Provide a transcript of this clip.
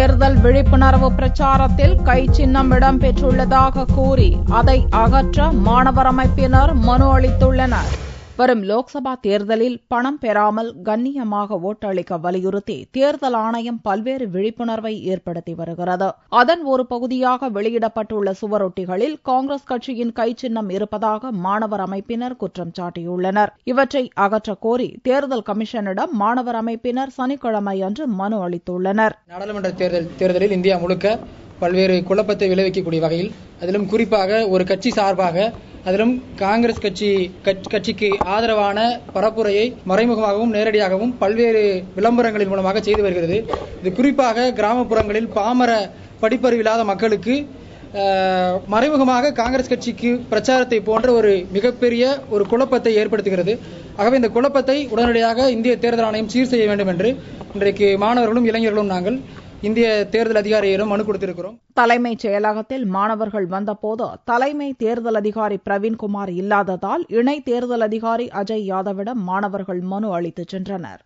தேர்தல் விழிப்புணர்வு பிரச்சாரத்தில் கை சின்னம் இடம்பெற்றுள்ளதாக கூறி அதை அகற்ற மாணவர் அமைப்பினர் மனு அளித்துள்ளனர். வரும் லோக்சபா தேர்தலில் பணம் பெறாமல் கண்ணியமாக ஓட்டளிக்க வலியுறுத்தி தேர்தல் ஆணையம் பல்வேறு விழிப்புணர்வை ஏற்படுத்தி வருகிறது. அதன் ஒரு பகுதியாக வெளியிடப்பட்டுள்ள சுவரொட்டிகளில் காங்கிரஸ் கட்சியின் கை சின்னம் இருப்பதாக மாணவர் அமைப்பினர் குற்றம் சாட்டியுள்ளனர். இவற்றை அகற்ற கோரி தேர்தல் கமிஷனிடம் மாணவர் அமைப்பினர் சனிக்கிழமையன்று மனு அளித்துள்ளனர். நாடாளுமன்ற தேர்தலில் இந்தியா முழுக்க பல்வேறு குழப்பத்தை விளைவிக்கக்கூடிய வகையில், அதிலும் குறிப்பாக ஒரு கட்சி சார்பாக, அதிலும் காங்கிரஸ் கட்சிக்கு ஆதரவான பரப்புரையை மறைமுகமாகவும் நேரடியாகவும் பல்வேறு விளம்பரங்களின் மூலமாக செய்து வருகிறது. இது குறிப்பாக கிராமப்புறங்களில் பாமர படிப்பறிவில்லாத மக்களுக்கு மறைமுகமாக காங்கிரஸ் கட்சிக்கு பிரச்சாரத்தை போன்ற ஒரு மிகப்பெரிய ஒரு குழப்பத்தை ஏற்படுத்துகிறது. ஆகவே இந்த குழப்பத்தை உடனடியாக இந்திய தேர்தல் ஆணையம் சீர் செய்ய வேண்டும் என்று இன்றைக்கு மாணவர்களும் இளைஞர்களும் நாங்கள் இந்திய தேர்தல் அதிகாரியிடம் மனு கொடுத்திருக்கிறோம். தலைமைச் செயலகத்தில் மாணவர்கள் வந்தபோது தலைமை தேர்தல் அதிகாரி பிரவீன்குமார் இல்லாததால் இணை தேர்தல் அதிகாரி அஜய் யாதவிடம் மாணவர்கள் மனு அளித்துச் சென்றனர்.